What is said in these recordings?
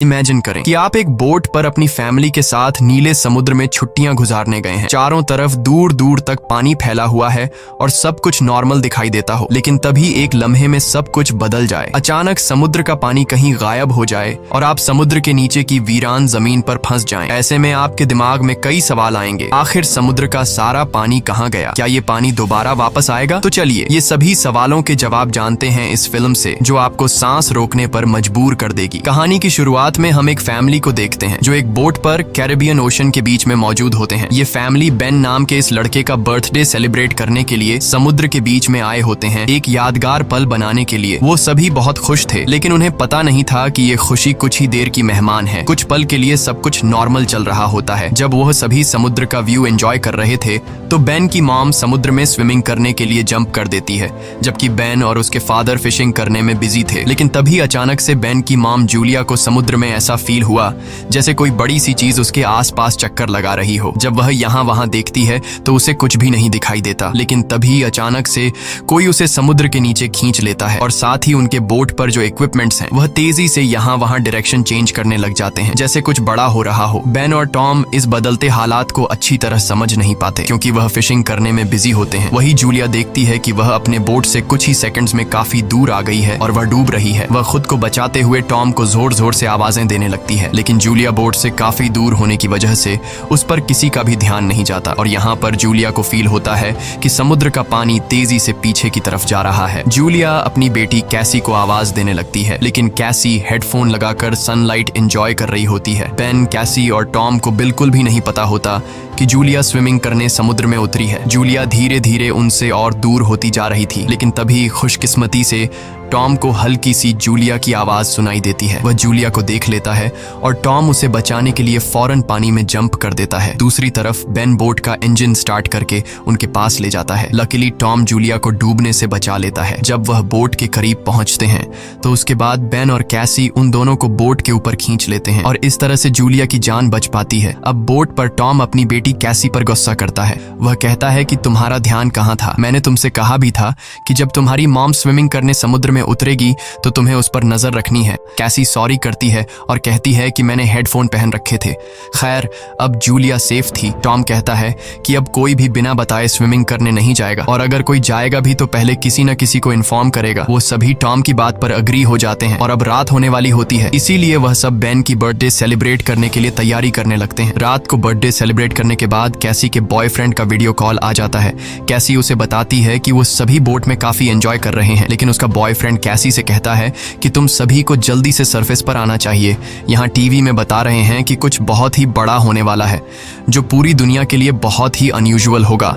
Imagine करें कि आप एक बोट पर अपनी फैमिली के साथ नीले समुद्र में छुट्टियां गुजारने गए हैं। चारों तरफ दूर दूर तक पानी फैला हुआ है और सब कुछ नॉर्मल दिखाई देता हो, लेकिन तभी एक लम्हे में सब कुछ बदल जाए। अचानक समुद्र का पानी कहीं गायब हो जाए और आप समुद्र के नीचे की वीरान जमीन पर फंस जाएं। ऐसे में आपके दिमाग में कई सवाल आएंगे। आखिर समुद्र का सारा पानी कहाँ गया? क्या ये पानी दोबारा वापस आएगा? तो चलिए ये सभी सवालों के जवाब जानते हैं इस फिल्म से, जो आपको सांस रोकने पर मजबूर कर देगी। कहानी की शुरुआत में हम एक फैमिली को देखते हैं जो एक बोट पर कैरेबियन ओशन के बीच में मौजूद होते हैं। ये फैमिली बेन नाम के इस लड़के का बर्थडे सेलिब्रेट करने के लिए समुद्र के बीच में आए होते हैं, एक यादगार पल बनाने के लिए। वो सभी बहुत खुश थे, लेकिन उन्हें पता नहीं था कि ये खुशी कुछ ही देर की मेहमान है। कुछ पल के लिए सब कुछ नॉर्मल चल रहा होता है। जब वह सभी समुद्र का व्यू एंजॉय कर रहे थे तो बेन की मॉम समुद्र में स्विमिंग करने के लिए जंप कर देती है, जबकि बेन और उसके फादर फिशिंग करने में बिजी थे। लेकिन तभी अचानक से बेन की मॉम जूलिया को समुद्र में ऐसा फील हुआ जैसे कोई बड़ी सी चीज उसके आसपास चक्कर लगा रही हो। जब वह यहाँ वहां देखती है तो उसे कुछ भी नहीं दिखाई देता, लेकिन तभी अचानक से कोई उसे समुद्र के नीचे खींच लेता है और साथ ही उनके बोट पर जो इक्विपमेंट्स हैं वह तेजी से यहाँ वहां डायरेक्शन चेंज करने लग जाते हैं, जैसे कुछ बड़ा हो रहा हो। बेन और टॉम इस बदलते हालात को अच्छी तरह समझ नहीं पाते क्योंकि वह फिशिंग करने में बिजी होते हैं। वही जूलिया देखती है कि वह अपने बोट से कुछ ही सेकंड्स में काफी दूर आ गई है और वह डूब रही है। वह खुद को बचाते हुए टॉम को जोर जोर से आवाजें देने लगती है, लेकिन जूलिया बोट से काफी दूर होने की वजह से उस पर किसी का भी ध्यान नहीं जाता और यहाँ पर जूलिया को फील होता है कि समुद्र का पानी तेजी से पीछे की तरफ जा रहा है। जूलिया अपनी बेटी कैसी को आवाज देने लगती है, लेकिन कैसी हेडफोन लगाकर सनलाइट एंजॉय कर रही होती है। बेन, कैसी और टॉम को बिल्कुल भी नहीं पता होता कि जूलिया स्विमिंग करने समुद्र में उतरी है। जूलिया धीरे धीरे उनसे और दूर होती जा रही थी, लेकिन तभी खुशकिस्मती से टॉम को हल्की सी जूलिया की आवाज सुनाई देती है। वह जूलिया को देख लेता है और टॉम उसे बचाने के लिए फौरन पानी में जंप कर देता है। दूसरी तरफ बेन बोट का इंजन स्टार्ट करके उनके पास ले जाता है। लकीली टॉम जूलिया को डूबने से बचा लेता है। जब वह बोट के करीब पहुंचते हैं तो उसके बाद बेन और कैसी उन दोनों को बोट के ऊपर खींच लेते हैं और इस तरह से जूलिया की जान बच पाती है। अब बोट पर टॉम अपनी बेटी कैसी पर गुस्सा करता है। वह कहता है कि तुम्हारा ध्यान कहाँ था? मैंने तुमसे कहा भी था कि जब तुम्हारी मॉम स्विमिंग करने समुद्र में उतरेगी तो तुम्हें उस पर नजर रखनी है। कैसी सॉरी करती है और कहती है कि मैंने हेडफोन पहन रखे थे। खैर, अब जूलिया सेफ थी। टॉम कहता है कि अब कोई भी बिना बताए स्विमिंग करने नहीं जाएगा और अगर कोई जाएगा भी तो पहले किसी न किसी को इन्फॉर्म करेगा। वो सभी टॉम की बात पर अग्री हो जाते हैं और अब रात होने वाली होती है, इसीलिए वह सब बेन की बर्थडे सेलिब्रेट करने के लिए तैयारी करने लगते हैं। रात को बर्थडे सेलिब्रेट करने के बाद कैसी के बॉयफ्रेंड का वीडियो कॉल आ जाता है। कैसी उसे बताती है कि वो सभी बोट में काफी एंजॉय कर रहे हैं, लेकिन उसका बॉयफ्रेंड कैसी से कहता है कि तुम सभी को जल्दी से सरफेस पर आना चाहिए। यहाँ टीवी में बता रहे हैं कि कुछ बहुत ही बड़ा होने वाला है जो पूरी दुनिया के लिए बहुत ही अनयूजुअल होगा।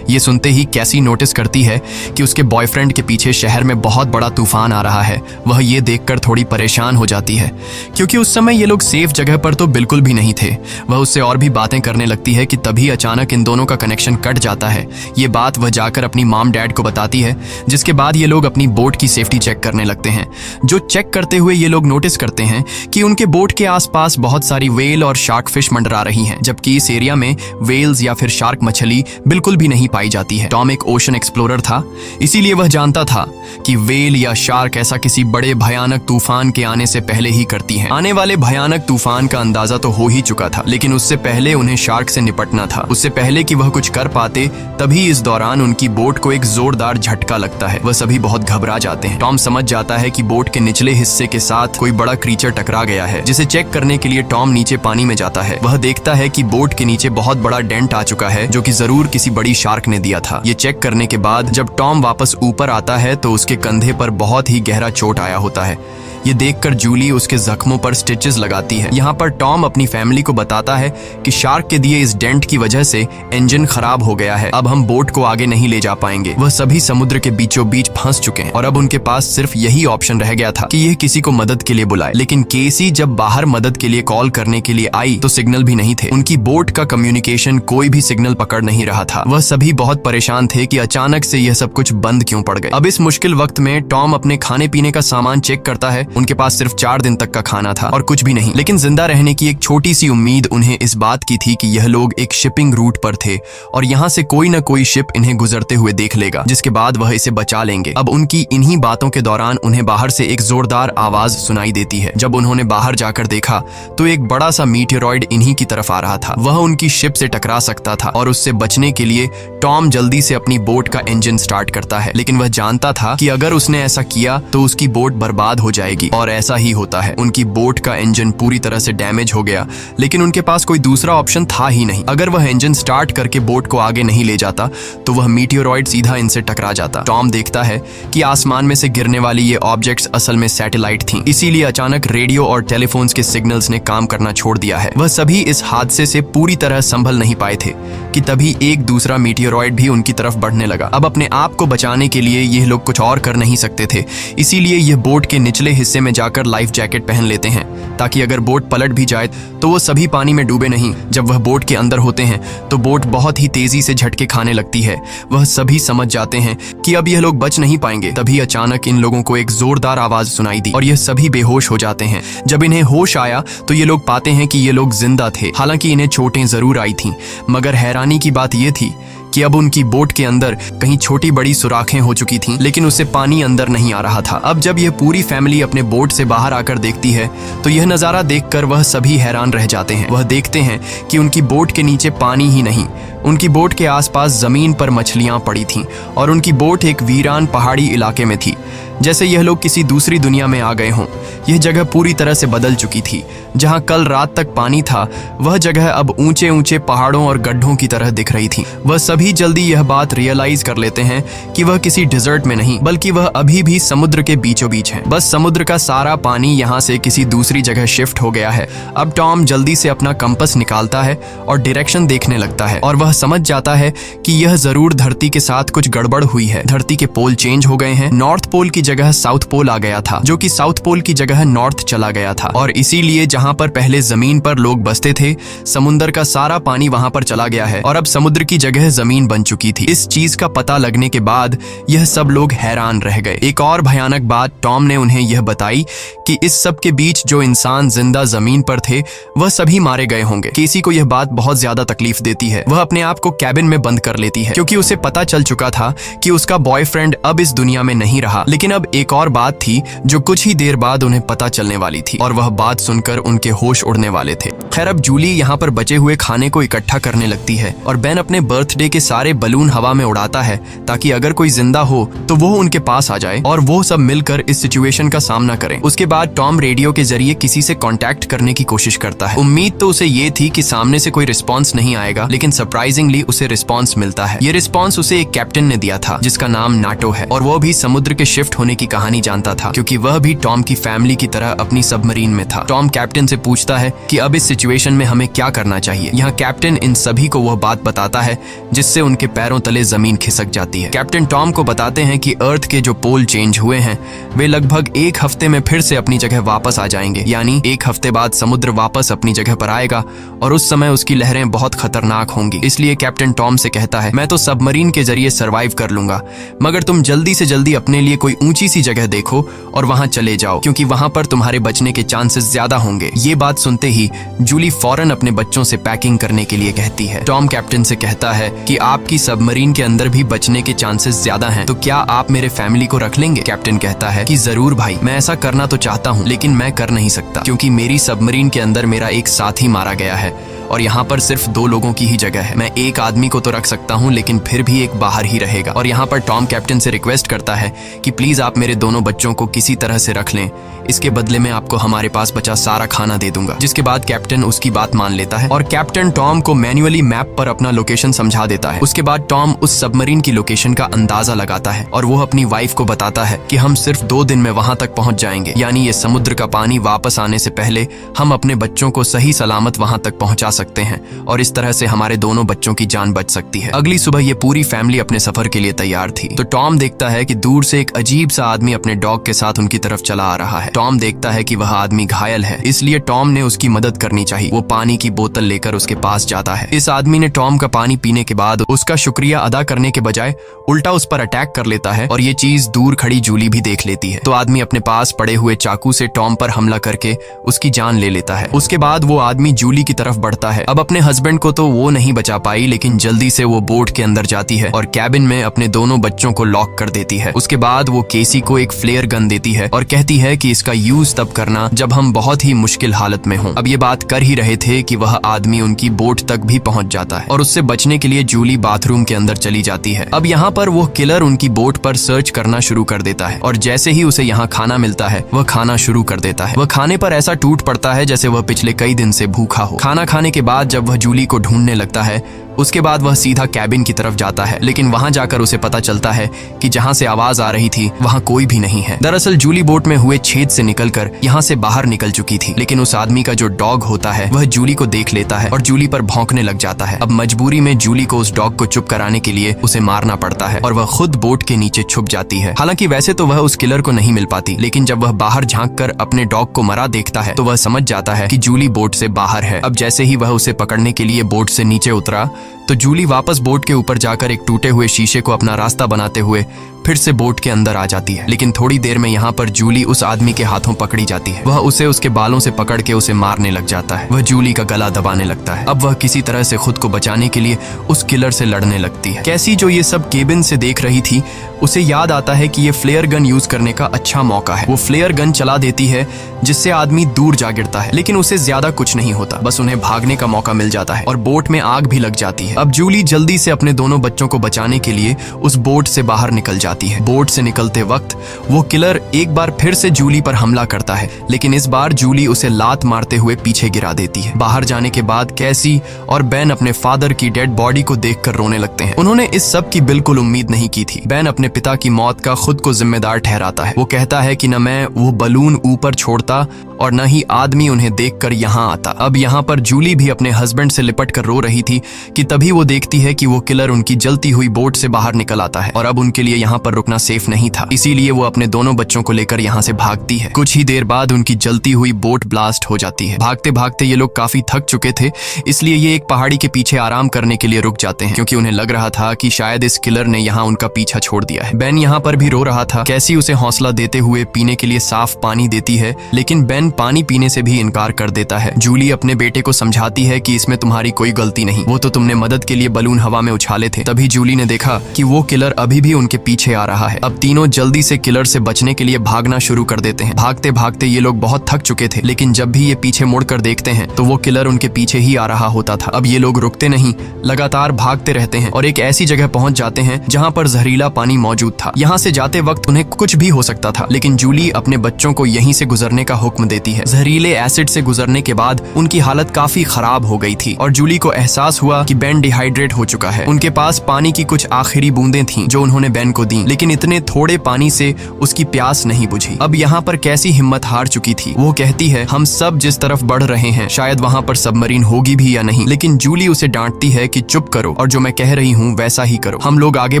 ये सुनते ही कैसी नोटिस करती है कि उसके बॉयफ्रेंड के पीछे शहर में बहुत बड़ा तूफान आ रहा है। वह ये देखकर थोड़ी परेशान हो जाती है क्योंकि उस समय ये लोग सेफ जगह पर तो बिल्कुल भी नहीं थे। वह उससे और भी बातें करने लगती है कि तभी अचानक इन दोनों का कनेक्शन कट जाता है। ये बात वह जाकर अपनी मॉम डैड को बताती है, जिसके बाद ये लोग अपनी बोट की सेफ्टी चेक करने लगते हैं। जो चेक करते हुए ये लोग नोटिस करते हैं कि उनके बोट के आसपास बहुत सारी वेल और शार्क फिश मंडरा रही हैं, जबकि इस एरिया में वेल्स या फिर शार्क मछली बिल्कुल भी नहीं पाई जाती है। टॉम एक ओशन एक्सप्लोरर था, इसीलिए वह जानता था कि वेल या शार्क ऐसा किसी बड़े भयानक तूफान के आने से पहले ही करती हैं। आने वाले भयानक तूफान का अंदाजा तो हो ही चुका था, लेकिन उससे पहले उन्हें शार्क से निपटना था। उससे पहले कि वह कुछ कर पाते तभी इस दौरान उनकी बोट को एक जोरदार झटका लगता है। वह सभी बहुत घबरा जाते हैं। टॉम समझ जाता है कि बोट के निचले हिस्से के साथ कोई बड़ा क्रीचर टकरा गया है, जिसे चेक करने के लिए टॉम नीचे पानी में जाता है। वह देखता है कि बोट के नीचे बहुत बड़ा डेंट आ चुका है, जो कि जरूर किसी बड़ी शार्क ने दिया था। ये चेक करने के बाद जब टॉम वापस ऊपर आता है तो उसके कंधे पर बहुत ही गहरा चोट आया होता है। ये देखकर जूली उसके जख्मों पर स्टिचेस लगाती है। यहाँ पर टॉम अपनी फैमिली को बताता है कि शार्क के दिए इस डेंट की वजह से इंजन खराब हो गया है, अब हम बोट को आगे नहीं ले जा पाएंगे। वह सभी समुद्र के बीचों बीच फंस चुके हैं और अब उनके पास सिर्फ यही ऑप्शन रह गया था कि यह किसी को मदद के लिए बुलाए। लेकिन केसी जब बाहर मदद के लिए कॉल करने के लिए आई तो सिग्नल भी नहीं थे। उनकी बोट का कम्युनिकेशन कोई भी सिग्नल पकड़ नहीं रहा था। वह सभी बहुत परेशान थे कि अचानक से यह सब कुछ बंद क्यों पड़ गए। अब इस मुश्किल वक्त में टॉम अपने खाने पीने का सामान चेक करता है। उनके पास सिर्फ 4 दिन तक का खाना था और कुछ भी नहीं, लेकिन जिंदा रहने की एक छोटी सी उम्मीद उन्हें इस बात की थी कि यह लोग एक शिपिंग रूट पर थे और यहाँ से कोई न कोई शिप इन्हें गुजरते हुए देख लेगा, जिसके बाद वह इसे बचा लेंगे। अब उनकी इन्हीं बातों बातों के दौरान उन्हें बाहर से एक जोरदार आवाज सुनाई देती है। जब उन्होंने बाहर जाकर देखा तो एक बड़ा सा मीटियोरॉइड इन्हीं की तरफ आ रहा था। वह उनकी शिप से टकरा सकता था और उससे बचने के लिए टॉम जल्दी से अपनी बोट का इंजन स्टार्ट करता है, लेकिन वह जानता था कि अगर उसने ऐसा किया तो उसकी बोट बर्बाद हो जाएगी, और ऐसा ही होता है। उनकी बोट का इंजन पूरी तरह से डैमेज हो गया, लेकिन उनके पास कोई दूसरा ऑप्शन था ही नहीं। अगर वह इंजन स्टार्ट करके बोट को आगे नहीं ले जाता तो वह मीटियोरॉइड सीधा इनसे टकरा जाता। टॉम देखता है कि आसमान में से गिरने वाली ये ऑब्जेक्ट्स असल में सैटेलाइट थीं, इसीलिए अचानक रेडियो और टेलीफोन्स के सिग्नल्स ने काम करना छोड़ दिया है। वह सभी इस हादसे से पूरी तरह संभल नहीं पाए थे कि तभी एक दूसरा मीटियोरॉइड भी उनकी तरफ बढ़ने लगा। अब अपने आप को बचाने के लिए ये लोग कुछ और कर नहीं सकते थे, इसीलिए यह बोट के निचले हिस्से में जाकर लाइफ जैकेट पहन लेते हैं ताकि अगर बोट पलट भी जाए तो वो सभी पानी में डूबे नहीं। जब वह बोट के अंदर होते हैं तो बोट बहुत ही तेजी से झटके खाने लगती है। वह सभी समझ जाते हैं कि अब यह लोग बच नहीं पाएंगे। तभी अचानक इन लोगों को एक जोरदार आवाज सुनाई दी और यह सभी बेहोश हो जाते हैं। जब इन्हें होश आया तो ये लोग पाते हैं कि ये लोग जिंदा थे। हालांकि इन्हें चोटें जरूर आई थीं, मगर हैरानी की बात यह थी कि अब उनकी बोट के अंदर कहीं छोटी बड़ी सुराखें हो चुकी थीं, लेकिन उससे पानी अंदर नहीं आ रहा था। अब जब यह पूरी फैमिली अपने बोट से बाहर आकर देखती है तो यह नज़ारा देखकर वह सभी हैरान रह जाते हैं। वह देखते हैं कि उनकी बोट के नीचे पानी ही नहीं, उनकी बोट के आसपास जमीन पर मछलियां पड़ी थीं और उनकी बोट एक वीरान पहाड़ी इलाके में थी, जैसे यह लोग किसी दूसरी दुनिया में आ गए हों। यह जगह पूरी तरह से बदल चुकी थी। जहां कल रात तक पानी था, वह जगह अब ऊंचे ऊंचे पहाड़ों और गड्ढों की तरह दिख रही थी। वह सभी जल्दी यह बात रियलाइज कर लेते हैं कि वह किसी डिजर्ट में नहीं, बल्कि वह अभी भी समुद्र के बीचों बीच है। बस समुद्र का सारा पानी यहाँ से किसी दूसरी जगह शिफ्ट हो गया है। अब टॉम जल्दी से अपना कंपास निकालता है और डायरेक्शन देखने लगता है, और वह समझ जाता है कि यह जरूर धरती के साथ कुछ गड़बड़ हुई है। धरती के पोल चेंज हो गए हैं। नॉर्थ पोल की जगह साउथ पोल आ गया था, जो कि साउथ पोल की जगह नॉर्थ चला गया था, और इसीलिए जहां पर पहले जमीन पर लोग बसते थे, समुद्र का सारा पानी वहां पर चला गया है और अब समुद्र की जगह जमीन बन चुकी थी। इस चीज का पता लगने के बाद यह सब लोग हैरान रह गए। एक और भयानक बात टॉम ने उन्हें यह बताई कि इस सब के बीच जो इंसान जिंदा जमीन पर थे वह सभी मारे गए होंगे। केसी को यह बात बहुत ज्यादा तकलीफ देती है। वह अपने आप को कैबिन में बंद कर लेती है क्योंकि उसे पता चल चुका था कि उसका बॉयफ्रेंड अब इस दुनिया में नहीं रहा। लेकिन अब एक और बात थी जो कुछ ही देर बाद उन्हें पता चलने वाली थी, और वह बात सुनकर उनके होश उड़ने वाले थे। खैर, अब जूली यहाँ पर बचे हुए खाने को इकट्ठा करने लगती है और बेन अपने बर्थडे के सारे बलून हवा में उड़ाता है ताकि अगर कोई जिंदा हो तो वो उनके पास आ जाए और वो सब मिलकर इस सिचुएशन का सामना करें। उसके बाद टॉम रेडियो के जरिए किसी से कांटेक्ट करने की कोशिश करता है। उम्मीद तो उसे ये थी कि सामने से कोई रिस्पॉन्स नहीं आएगा, लेकिन सरप्राइजिंगली उसे रिस्पॉन्स मिलता है। ये रिस्पॉन्स उसे एक कैप्टन ने दिया था जिसका नाम नाटो है, और वो भी समुद्र के शिफ्ट होने की कहानी जानता था क्योंकि वह भी टॉम की फैमिली की तरह अपनी सबमरीन में था। टॉम कैप्टन से पूछता है कि अब इस सिचुएशन में हमें क्या करना चाहिए। यहाँ कैप्टन इन सभी को वह बात बताता है जिससे उनके पैरों तले जमीन खिसक जाती है। कैप्टन टॉम को बताते हैं कि अर्थ के जो पोल चेंज हुए हैं वे लगभग एक हफ्ते में फिर से अपनी जगह वापस आ जाएंगे, यानी एक हफ्ते बाद समुद्र वापस अपनी जगह पर आएगा और उस समय उसकी लहरें बहुत खतरनाक होंगी। इसलिए कैप्टन टॉम से कहता है, मैं तो सबमरीन के जरिए सरवाइव कर लूंगा, मगर तुम जल्दी से जल्दी अपने लिए कोई ऊंची सी जगह देखो और वहां चले जाओ क्योंकि वहां पर तुम्हारे बचने के चांसेस ज्यादा होंगे। ये बात सुनते ही जूली फौरन अपने बच्चों से पैकिंग करने के लिए कहती है। टॉम कैप्टन से कहता है कि आपकी सबमरीन के अंदर भी बचने के चांसेस ज्यादा हैं, तो क्या आप मेरे फैमिली को रख लेंगे? कैप्टन कहता है कि जरूर भाई, मैं ऐसा करना तो चाहता हूँ लेकिन मैं कर नहीं सकता क्योंकि मेरी सबमरीन के अंदर मेरा एक साथी मारा गया है और यहाँ पर सिर्फ 2 लोगों की ही जगह है। मैं एक आदमी को तो रख सकता हूँ लेकिन फिर भी एक बाहर ही रहेगा। और यहाँ पर टॉम कैप्टन से रिक्वेस्ट करता है कि प्लीज आप मेरे दोनों बच्चों को किसी तरह से रख लें, इसके बदले में आपको हमारे पास बचा सारा खाना दे दूंगा। जिसके बाद कैप्टन उसकी बात मान लेता है और कैप्टन टॉम को मैन्युअली मैप पर अपना लोकेशन समझा देता है। उसके बाद टॉम उस सबमरीन की लोकेशन का अंदाजा लगाता है और वो अपनी वाइफ को बताता है कि हम सिर्फ 2 दिन में वहां तक पहुंच जाएंगे, यानी ये समुद्र का पानी वापस आने से पहले हम अपने बच्चों को सही सलामत वहां तक पहुंचा सकते हैं और इस तरह से हमारे दोनों बच्चों की जान बच सकती है। अगली सुबह ये पूरी फैमिली अपने सफर के लिए तैयार थी तो टॉम देखता है कि दूर से एक अजीब सा आदमी अपने डॉग के साथ उनकी तरफ चला आ रहा है। टॉम देखता है कि वह आदमी घायल है, इसलिए टॉम ने उसकी मदद करनी चाहिए। वो पानी की बोतल लेकर उसके पास जाता है। इस आदमी ने टॉम का पानी पीने के बाद उसका शुक्रिया अदा करने के बजाय उल्टा उस पर अटैक कर लेता है और ये चीज दूर खड़ी जूली भी देख लेती है। तो आदमी अपने पास पड़े हुए चाकू से टॉम पर हमला करके उसकी जान ले लेता है। उसके बाद वो आदमी जूली की तरफ बढ़ता जाता है। अब अपने हस्बैंड को तो वो नहीं बचा पाई, लेकिन जल्दी से वो बोट के अंदर जाती है और कैबिन में अपने दोनों बच्चों को लॉक कर देती है। उसके बाद वो केसी को एक फ्लेयर गन देती है और कहती है कि इसका यूज तब करना जब हम बहुत ही मुश्किल हालत में हों। अब ये बात कर ही रहे थे कि वह आदमी उनकी बोट तक भी पहुंच जाता है और उससे बचने के लिए जूली बाथरूम के अंदर चली जाती है। अब यहाँ पर वो किलर उनकी बोट पर सर्च करना शुरू कर देता है और जैसे ही उसे यहाँ खाना मिलता है वह खाना शुरू कर देता है। वह खाने पर ऐसा टूट पड़ता है जैसे वह पिछले कई दिन से भूखा हो। खाना खाने के बाद जब वह जूली को ढूंढने लगता है, उसके बाद वह सीधा कैबिन की तरफ जाता है, लेकिन वहां जाकर उसे पता चलता है कि जहां से आवाज आ रही थी वहां कोई भी नहीं है। दरअसल जूली बोट में हुए छेद से निकलकर यहां से बाहर निकल चुकी थी, लेकिन उस आदमी का जो डॉग होता है वह जूली को देख लेता है और जूली पर भौंकने लग जाता है। अब मजबूरी में जूली को उस डॉग को चुप कराने के लिए उसे मारना पड़ता है और वह खुद बोट के नीचे छुप जाती है। हालांकि वैसे तो वह उस किलर को नहीं मिल पाती, लेकिन जब वह बाहर झांक कर अपने डॉग को मरा देखता है तो वह समझ जाता है कि जूली बोट से बाहर है। अब जैसे ही वह उसे पकड़ने के लिए बोट से नीचे उतरा तो जूली वापस बोट के ऊपर जाकर एक टूटे हुए शीशे को अपना रास्ता बनाते हुए फिर से बोट के अंदर आ जाती है। लेकिन थोड़ी देर में यहाँ पर जूली उस आदमी के हाथों पकड़ी जाती है। वह उसे उसके बालों से पकड़ के उसे मारने लग जाता है। वह जूली का गला दबाने लगता है। अब वह किसी तरह से खुद को बचाने के लिए उस किलर से लड़ने लगती है। कैसी जो ये सब केबिन से देख रही थी, उसे याद आता है कि ये फ्लेयर गन यूज करने का अच्छा मौका है। वो फ्लेयर गन चला देती है जिससे आदमी दूर जा गिरता है, लेकिन उसे ज्यादा कुछ नहीं होता, बस उन्हें भागने का मौका मिल जाता है और बोट में आग भी लग जाती है। अब जूली जल्दी से अपने दोनों बच्चों को बचाने के लिए उस बोट से बाहर निकल जाती है। बोट से निकलते वक्त वो किलर एक बार फिर से जूली पर हमला करता है, लेकिन इस बार जूली उसे लात मारते हुए पीछे गिरा देती है। बाहर जाने के बाद कैसी और बेन अपने फादर की डेड बॉडी को देखकर रोने लगते हैं। उन्होंने इस सब की बिल्कुल उम्मीद नहीं की थी। बेन अपने पिता की मौत का खुद को जिम्मेदार ठहराता है। वो कहता है कि न मैं वो बलून ऊपर छोड़ता और न ही आदमी उन्हें देखकर यहाँ आता। अब यहाँ पर जूली भी अपने हस्बैंड से लिपट कर रो रही थी कि तभी वो देखती है कि वो किलर उनकी जलती हुई बोट से बाहर निकल आता है और अब उनके लिए यहाँ पर रुकना सेफ नहीं था। इसीलिए वो अपने दोनों बच्चों को लेकर यहाँ से भागती है। कुछ ही देर बाद उनकी जलती हुई बोट ब्लास्ट हो जाती है। भागते भागते ये लोग काफी थक चुके थे, इसलिए ये एक पहाड़ी के पीछे आराम करने के लिए रुक जाते हैं, क्योंकि उन्हें लग रहा था कि शायद इस किलर ने यहाँ उनका पीछा छोड़ दिया है। बेन यहाँ पर भी रो रहा था। कैसी उसे हौसला देते हुए पीने के लिए साफ पानी देती है, लेकिन बेन पानी पीने से भी इनकार कर देता है। जूली अपने बेटे को समझाती है कि इसमें तुम्हारी कोई गलती नहीं, वो तो तुमने मदद के लिए बलून हवा में उछाले थे। तभी जूली ने देखा कि वो किलर अभी भी उनके पीछे आ रहा है। अब तीनों जल्दी से किलर से बचने के लिए भागना शुरू कर देते हैं। भागते भागते ये लोग बहुत थक चुके थे, लेकिन जब भी ये पीछे मुड़कर देखते हैं तो वो किलर उनके पीछे ही आ रहा होता था। अब ये लोग रुकते नहीं, लगातार भागते रहते हैं और एक ऐसी जगह पहुंच जाते हैं जहां पर जहरीला पानी मौजूद था। यहाँ से जाते वक्त उन्हें कुछ भी हो सकता था, लेकिन जूली अपने बच्चों को यहीं से गुजरने का हुक्म देती है। जहरीले एसिड से गुजरने के बाद उनकी हालत काफी खराब हो गई थी और जूली को एहसास हुआ कि बेन डिहाइड्रेट हो चुका है। उनके पास पानी की कुछ आखिरी बूंदें थीं जो उन्होंने बेन को दी, लेकिन इतने थोड़े पानी से उसकी प्यास नहीं बुझी। अब यहाँ पर कैसी हिम्मत हार चुकी थी। वो कहती है, हम सब जिस तरफ बढ़ रहे हैं शायद वहाँ पर सबमरीन होगी भी या नहीं, लेकिन जूली उसे डांटती है कि चुप करो और जो मैं कह रही हूँ वैसा ही करो। हम लोग आगे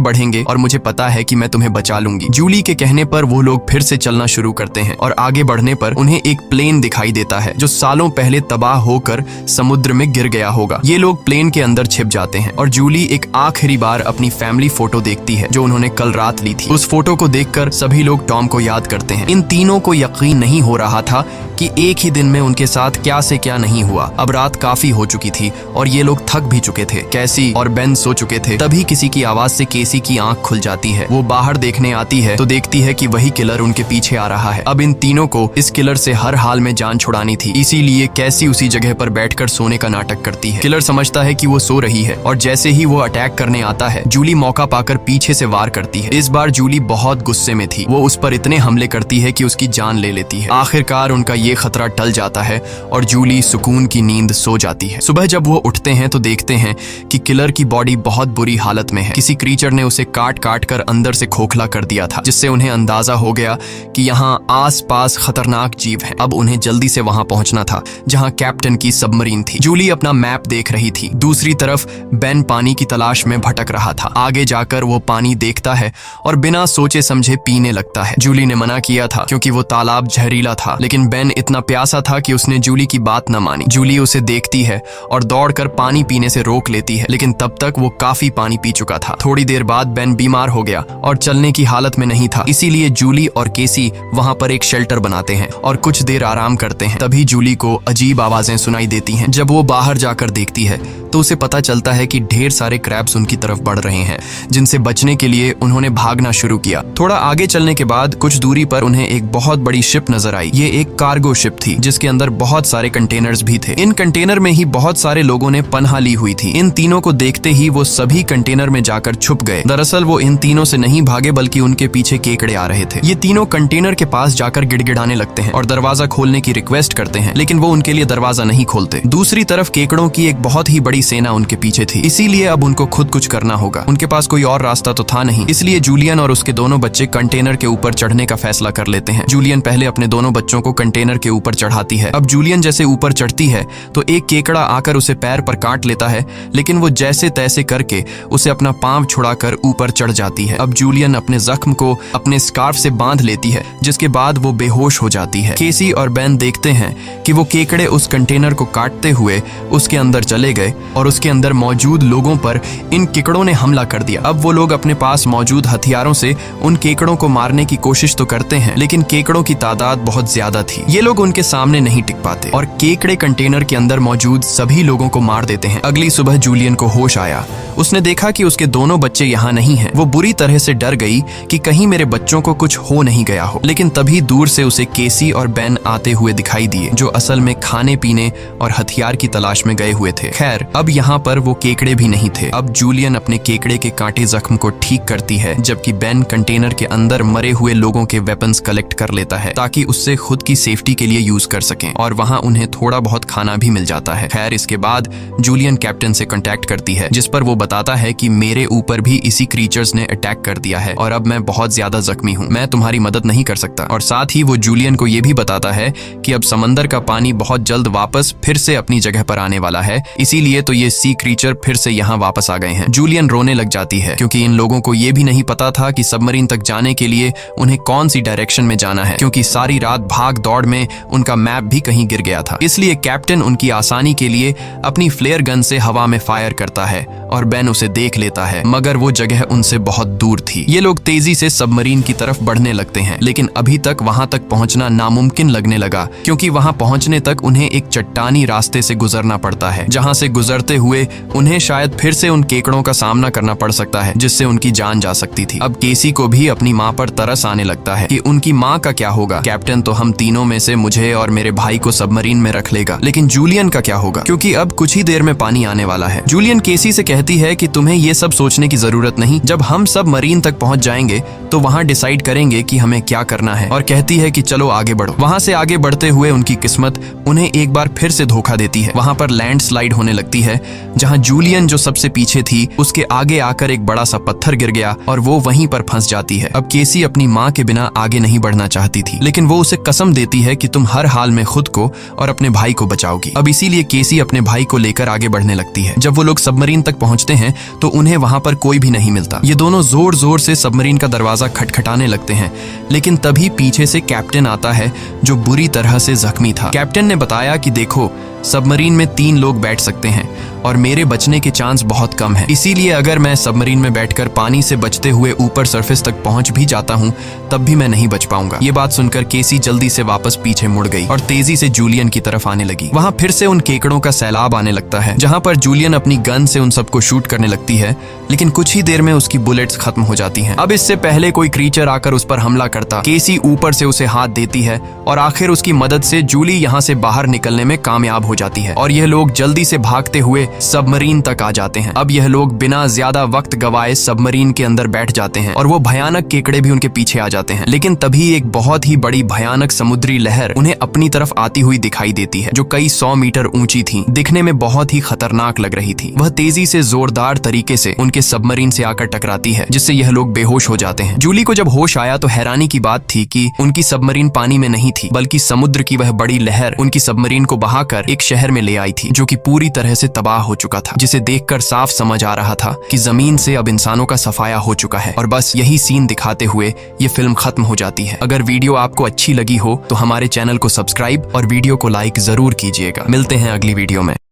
बढ़ेंगे और मुझे पता है कि मैं तुम्हें बचा लूंगी। जूली के कहने पर वो लोग फिर से चलना शुरू करते हैं और आगे बढ़ने पर उन्हें एक प्लेन दिखाई देता है जो सालों पहले तबाह होकर समुद्र में गिर गया होगा। ये लोग प्लेन के अंदर छिप जाते हैं और जूली एक आखिरी बार अपनी फैमिली फोटो देखती है जो उन्होंने कल रात ली थी। उस फोटो को देखकर सभी लोग टॉम को याद करते हैं। इन तीनों को यकीन नहीं हो रहा था कि एक ही दिन में उनके साथ क्या से क्या नहीं हुआ। अब रात काफी हो चुकी थी और ये लोग थक भी चुके थे। कैसी और बेन सो चुके थे। तभी किसी की आवाज से केसी की आंख खुल जाती है। वो बाहर देखने आती है तो देखती है कि वही किलर उनके पीछे आ रहा है। अब इन तीनों को इस किलर से हर हाल में जान छुड़ानी थी, इसीलिए कैसी उसी जगह पर बैठकर सोने का नाटक करती है। किलर समझता है कि वो सो रही है और जैसे ही वो अटैक करने आता है जूली मौका पाकर पीछे से वार करती है। इस बार जूली बहुत गुस्से में थी। वो उस पर इतने हमले करती है कि उसकी जान ले लेती है। आखिरकार उनका ये खतरा टल जाता है और जूली सुकून की नींद सो जाती है। सुबह जब वो उठते हैं तो देखते हैं कि किलर की बॉडी बहुत बुरी हालत में है। किसी क्रीचर ने उसे काट काट कर अंदर से खोखला कर दिया था, जिससे उन्हें अंदाजा हो गया कि यहाँ आस-पास खतरनाक जीव हैं। अब उन्हें जल्दी से वहां पहुंचना था जहां कैप्टन की सबमरीन थी। जूली अपना मैप देख रही थी। दूसरी तरफ बेन पानी की तलाश में भटक रहा था। आगे जाकर वो पानी देखता है और बिना सोचे समझे पीने लगता है। जूली ने मना किया था क्योंकि वो तालाब जहरीला था, लेकिन बेन इतना प्यासा था कि उसने जूली की बात न मानी। जूली उसे देखती है और दौड़कर पानी पीने से रोक लेती है, लेकिन तब तक वो काफी पानी पी चुका था। थोड़ी देर बाद बेन बीमार हो गया और चलने की हालत में नहीं था, इसीलिए जूली और केसी वहां पर एक शेल्टर बनाते हैं और कुछ देर आराम करते हैं। तभी जूली को अजीब आवाजें सुनाई देती हैं। जब वो बाहर जाकर देखती है तो उसे पता चलता है कि ढेर सारे क्रैब्स उनकी तरफ बढ़ रहे हैं, जिनसे बचने के लिए उन्होंने भागना शुरू किया। थोड़ा आगे चलने के बाद कुछ दूरी पर उन्हें एक बहुत बड़ी शिप नजर आई। ये एक कार्गो शिप थी जिसके अंदर बहुत सारे कंटेनर्स भी थे। इन कंटेनर में ही बहुत सारे लोगों ने पनाह ली हुई थी। इन तीनों को देखते ही वो सभी कंटेनर में जाकर छुप गए। दरअसल वो इन तीनों से नहीं भागे, बल्कि उनके पीछे केकड़े आ रहे थे। ये तीनों कंटेनर के पास जाकर गिड़गिड़ाने लगते हैं और दरवाजा खोलने की रिक्वेस्ट करते हैं, लेकिन वो उनके लिए दरवाजा नहीं खोलते। दूसरी तरफ केकड़ों की एक बहुत ही बड़ी सेना उनके पीछे थी, इसीलिए अब उनको खुद कुछ करना होगा। उनके पास कोई और रास्ता तो था नहीं, इसलिए जूलियन और उसके दोनों बच्चे कंटेनर के ऊपर चढ़ने का फैसला कर लेते हैं। जूलियन पहले अपने दोनों बच्चों को कंटेनर के ऊपर चढ़ाती है। अब जूलियन जैसे ऊपर चढ़ती है तो एक केकड़ा आकर उसे पैर पर काट लेता है, लेकिन वो जैसे तैसे करके उसे अपना पांव छुड़ाकर ऊपर चढ़ जाती है। अब जूलियन अपने जख्म को अपने स्कार्फ से बांध लेती है, जिसके बाद वो बेहोश हो जाती है। केसी और बेन देखते हैं कि वो केकड़े उस कंटेनर को काटते हुए उसके अंदर चले गए और उसके अंदर मौजूद लोगों पर इन केकड़ों ने हमला कर दिया। अब वो लोग अपने पास मौजूद हथियारों से उन केकड़ों को मारने की कोशिश तो करते हैं, लेकिन केकड़ों की तादाद बहुत ज्यादा थी। ये लोग उनके सामने नहीं टिक पाते और केकड़े कंटेनर के अंदर मौजूद सभी लोगों को मार देते हैं। अगली सुबह जूलियन को होश आया। उसने देखा कि उसके दोनों बच्चे यहाँ नहीं हैं। वो बुरी तरह से डर गई कि कहीं मेरे बच्चों को कुछ हो नहीं गया हो, लेकिन तभी दूर से उसे केसी और बेन आते हुए दिखाई दिए, जो असल में खाने पीने और हथियार की तलाश में गए हुए थे। खैर, अब यहाँ पर वो केकड़े भी नहीं थे। अब जूलियन अपने केकड़े के कांटे जख्म को ठीक करती है, जबकि बेन कंटेनर के अंदर मरे हुए लोगों के वेपन्स कलेक्ट कर लेता है ताकि उससे खुद की सेफ्टी के लिए यूज कर सकें, और वहां उन्हें थोड़ा बहुत खाना भी मिल जाता है। खैर, इसके बाद जूलियन कैप्टन से कांटेक्ट करती है, जिस पर वो बताता है कि मेरे ऊपर भी इसी क्रीचर्स ने अटैक कर दिया है और अब मैं बहुत ज्यादा जख्मी हूँ, मैं तुम्हारी मदद नहीं कर सकता। और साथ ही वो जूलियन को ये भी बताता है कि अब समंदर का पानी बहुत जल्द वापस फिर से अपनी जगह पर आने वाला है, इसीलिए तो ये सी क्रीचर फिर से यहाँ वापस आ गए हैं। जूलियन रोने लग जाती है क्योंकि इन लोगों को ये भी नहीं पता था कि सबमरीन तक जाने के लिए उन्हें कौन सी डायरेक्शन में जाना है, क्योंकि सारी रात भाग दौड़ में उनका मैप भी कहीं गिर गया था। इसलिए कैप्टन उनकी आसानी के लिए अपनी फ्लेयर गन से हवा में फायर करता है और बेन उसे देख लेता है, मगर वो जगह उनसे बहुत दूर थी। ये लोग तेजी से सबमरीन की तरफ बढ़ने लगते हैं, लेकिन अभी तक वहां तक पहुंचना नामुमकिन लगने लगा, क्योंकि वहां पहुंचने तक उन्हें एक चट्टानी रास्ते से गुजरना पड़ता है, जहां से गुजरते हुए उन्हें शायद फिर से उन केकड़ों का सामना करना पड़ सकता है, जिससे उनकी जान जा सकती थी। अब केसी को भी अपनी माँ पर तरस आने लगता है कि उनकी माँ का क्या होगा। कैप्टन तो हम तीनों में से मुझे और मेरे भाई को सबमरीन में रख लेगा, लेकिन जूलियन का क्या होगा, क्योंकि अब कुछ ही देर में पानी आने वाला है। जूलियन केसी से कहती है कि तुम्हें ये सब सोचने की जरूरत नहीं, जब हम सब मरीन तक पहुंच जाएंगे तो वहां डिसाइड करेंगे कि हमें क्या करना है, और कहती है कि चलो आगे बढ़ो। वहां से आगे बढ़ते हुए उनकी किस्मत उन्हें एक बार फिर से धोखा देती है। वहां पर लैंडस्लाइड होने लगती है, जहां जूलियन जो सबसे पीछे थी उसके आगे आकर एक बड़ा सा पत्थर गिर गया और वो वहीं पर फंस जाती है। अब केसी अपनी माँ के बिना आगे नहीं बढ़ना चाहती थी, लेकिन वो उसे कसम देती है कि तुम हर हाल में खुद को और अपने भाई को बचाओगी। अब इसीलिए केसी अपने भाई को लेकर आगे बढ़ने लगती है। जब वो लोग सबमरीन तक पहुंचते हैं तो उन्हें वहां पर कोई भी नहीं मिलता। ये दोनों जोर जोर से सबमरीन का दरवाजा खटखटाने लगते हैं, लेकिन तभी पीछे से कैप्टन आता है, जो बुरी तरह से जख्मी था। कैप्टन ने बताया कि देखो, सबमरीन में 3 लोग बैठ सकते हैं और मेरे बचने के चांस बहुत कम है, इसीलिए अगर मैं सबमरीन में बैठकर पानी से बचते हुए ऊपर सरफेस तक पहुंच भी जाता हूं तब भी मैं नहीं बच पाऊंगा। ये बात सुनकर केसी जल्दी से वापस पीछे मुड़ गई और तेजी से जूलियन की तरफ आने लगी। वहां फिर से उन केकड़ों का सैलाब आने लगता है, जहां पर जूलियन अपनी गन से उन सबको शूट करने लगती है, लेकिन कुछ ही देर में उसकी बुलेट्स खत्म हो जाती हैं। अब इससे पहले कोई क्रीचर आकर उस पर हमला करता, केसी ऊपर से उसे हाथ देती है और आखिर उसकी मदद से जूली यहाँ से बाहर निकलने में कामयाब हो जाती है और यह लोग जल्दी से भागते हुए सबमरीन तक आ जाते हैं। अब यह लोग बिना ज्यादा वक्त गवाए सबमरीन के अंदर बैठ जाते हैं और वो भयानक केकड़े भी उनके पीछे आ जाते हैं, लेकिन तभी एक बहुत ही बड़ी भयानक समुद्री लहर उन्हें अपनी तरफ आती हुई दिखाई देती है, जो कई 100 मीटर ऊंची थी, दिखने में बहुत ही खतरनाक लग रही थी। वह तेजी से जोरदार तरीके से उनके सबमरीन से आकर टकराती है, जिससे यह लोग बेहोश हो जाते हैं। जूली को जब होश आया तो हैरानी की बात थी कि उनकी सबमरीन पानी में नहीं थी, बल्कि समुद्र की वह बड़ी लहर उनकी सबमरीन को बहाकर एक शहर में ले आई थी, जो कि पूरी तरह से तबाह हो चुका था, जिसे देखकर साफ समझ आ रहा था कि जमीन से अब इंसानों का सफाया हो चुका है। और बस यही सीन दिखाते हुए ये फिल्म खत्म हो जाती है। अगर वीडियो आपको अच्छी लगी हो तो हमारे चैनल को सब्सक्राइब और वीडियो को लाइक जरूर कीजिएगा। मिलते हैं अगली वीडियो में।